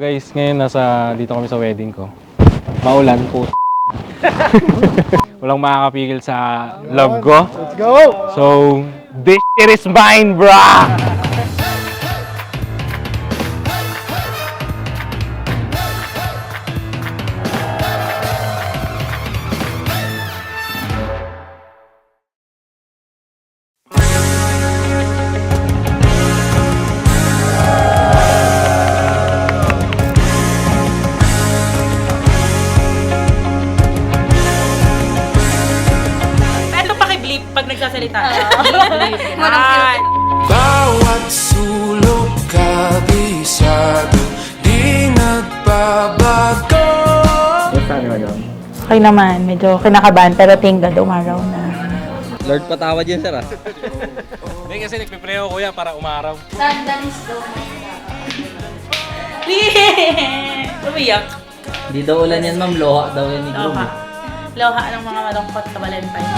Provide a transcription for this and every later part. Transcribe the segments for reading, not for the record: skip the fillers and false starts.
guys, ngayon dito kami sa wedding ko. Maulan po. Walang makakapigil sa love ko. Let's go! So, this shit is mine, brah! Ito paki-bleep pag nagsasalita. Yan. Bawat sulok kabisado, di nagbabago. Okay naman, medyo kinakabahan pero tingga umaraw na. Lord patawad yan, sir, ah. Hindi kasi nagpipreo ko yan para umaraw. Umiyak. Di daw ulan yan, ma'am. Loha daw yan ni Groom. Loha. Loha ng mga malungkot na Valentine.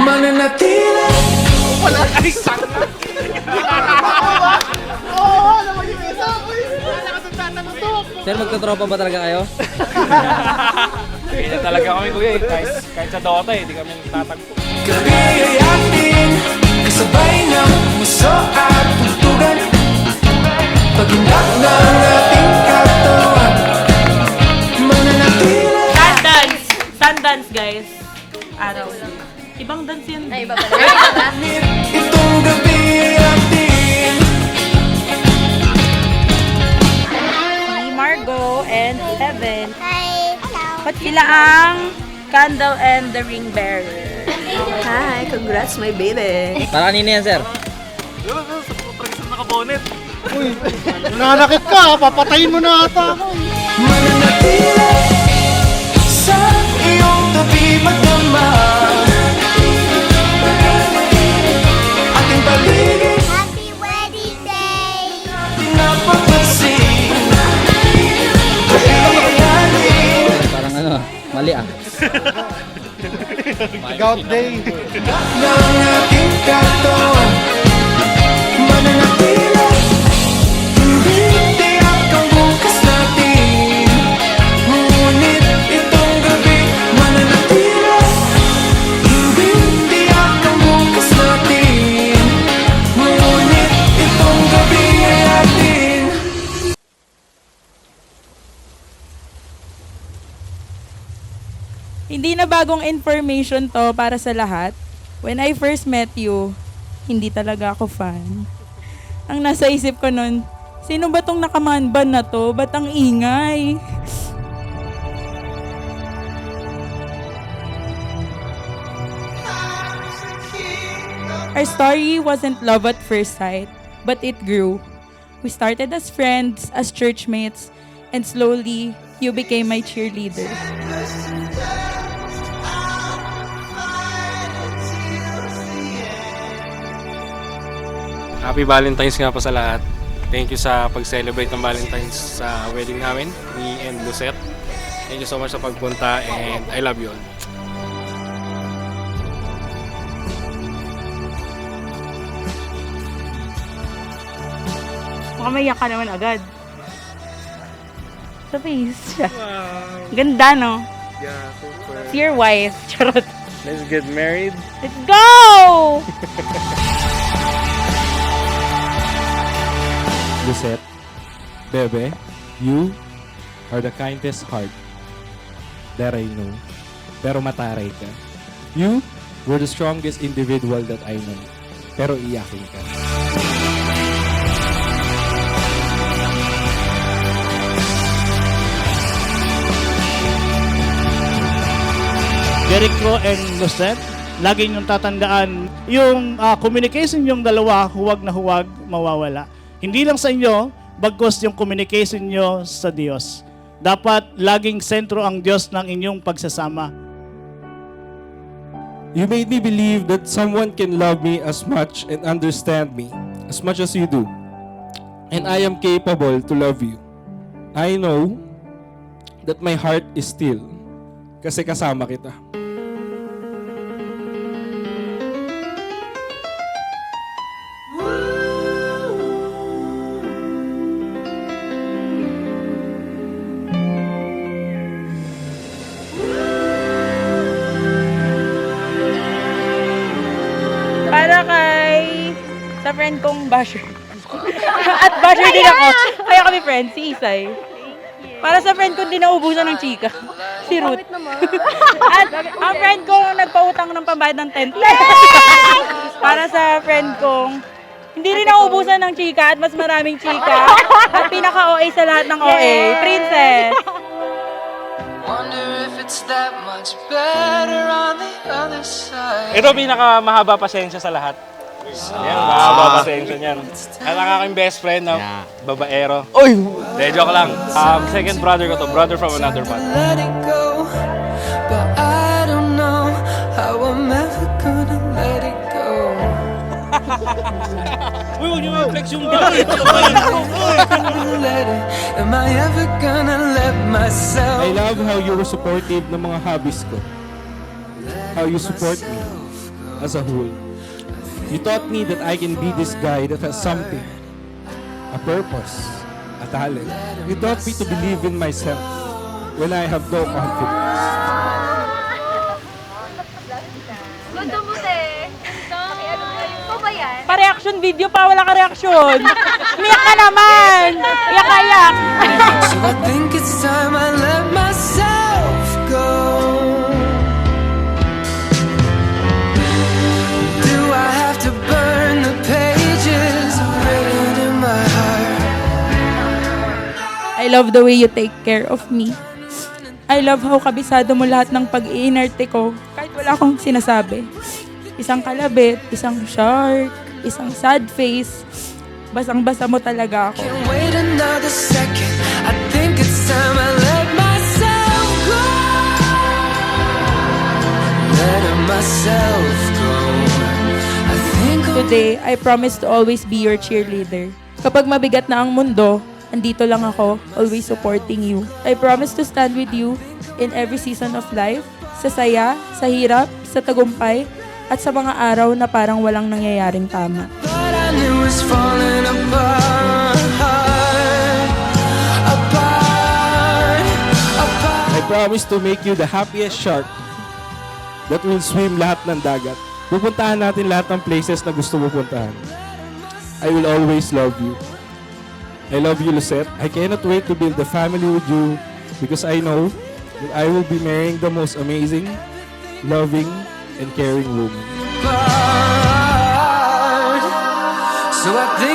Mananatili. Sir, magtatropa ba talaga kayo? Kaya talaga kami kuya eh. Kahit sa Dota eh, di kami tatagpo. Gabi ay atin, kasabay ng muso at tugtugan. Pagindak ng ating katawan, mananatili. Sundance! Sundance, guys. Araw. Ibang dance yan. Ay, iba pala. Itong gabi ay atin. Si Margo and Evan. Hi. Ba't sila ang candle and the ring bearer? Hi, congrats my baby. Para kanina yan, sir. Nananakit ka, papatayin mo na ata ako. Mananatili sa iyong tabi magdama. Ating paligid, Happy wedding day! pinapapansin. Kahihiyanin. Parang ano, mali, ah. Gout day. Ng ating katawan, mananatili. Hindi tiyak ang bukas natin. Ngunit itong gabi, mananatili. Hindi tiyak ang bukas natin. Ngunit itong gabi ay atin. Hindi na bagong information to para sa lahat. When I first met you, hindi talaga ako fan. Ang nasa isip ko nun, sino ba tong nakamanban na to? Ba't ang ingay? Our story wasn't love at first sight, but it grew. We started as friends, as churchmates, and slowly, you became my cheerleader. Happy Valentine's nga po sa lahat. Thank you sa pag-celebrate ng Valentine's sa wedding namin, me and Lucette. Thank you so much sa pagpunta and I love you all. Mukhang maiyak ka naman agad. Sa face siya. Ganda, no? Yeah, super. See your wife. Charot. Let's get married. Let's go! Lucette, Bebe, you are the kindest heart that I know. Pero mataray ka. You were the strongest individual that I know. Pero iyakin ka. Jericho and Lucette, lagi niyong tatandaan yung communication yung dalawa, huwag na huwag mawawala. Hindi lang sa inyo, bagkus yung communication niyo sa Diyos. Dapat laging sentro ang Diyos ng inyong pagsasama. You made me believe that someone can love me as much and understand me as much as you do. And I am capable to love you. I know that my heart is still kasi kasama kita. Para sa friend kong basher. At basher din ako. Kaya kami friends, si Isay. Para sa friend kong di naubusan ng chika. Si Ruth. At ang friend kong nagpautang ng pambayad ng tent. Para sa friend kong hindi rin naubusan ng chika at mas maraming chika. At pinaka-OA sa lahat ng OA, Princess. Wonder if it's that much better on the other side. Ito pinakamahaba pasensya sa lahat. Yan, mahaba pasensya niyan. At ang aking best friend na babaero. Oy! De, joke lang. Second brother ko to, brother from another mother. Let it go, but I don't know how I'm ever gonna let it go. Uy, huwag niyo ma-flex yung Let it. Am I ever gonna let myself? I love how you were supportive ng mga hobbies ko. How you support me as a whole. You taught me that I can be this guy that has something, a purpose, a talent. You taught me to believe in myself when I have no confidence. Gusto mo, te. Ito ba yan? Pa-reaction video pa, wala ka reaksyon. Umiyak ka naman. Iyak-iyak. So I think it's time I let myself go. Do I have to burn the pages written in my heart? I love the way you take care of me. I love how kabisado mo lahat ng pag-iinarte ko kahit wala akong sinasabi. Isang kalabit, isang shark, isang sad face. Basang-basa mo talaga ako. Can't wait another second. I think it's time I let myself go. Letting myself go. I think Today, I promise to always be your cheerleader. Kapag mabigat na ang mundo, andito lang ako, always supporting you. I promise to stand with you in every season of life, sa saya, sa hirap, sa tagumpay, at sa mga araw na parang walang nangyayaring tama. what I knew was falling apart. I promise to make you the happiest shark that will swim lahat ng dagat. Pupuntahan natin lahat ng places na gusto mo puntahan. I will always love you. I love you, Lucette. I cannot wait to build a family with you because I know that I will be marrying the most amazing, loving, and caring woman. So I think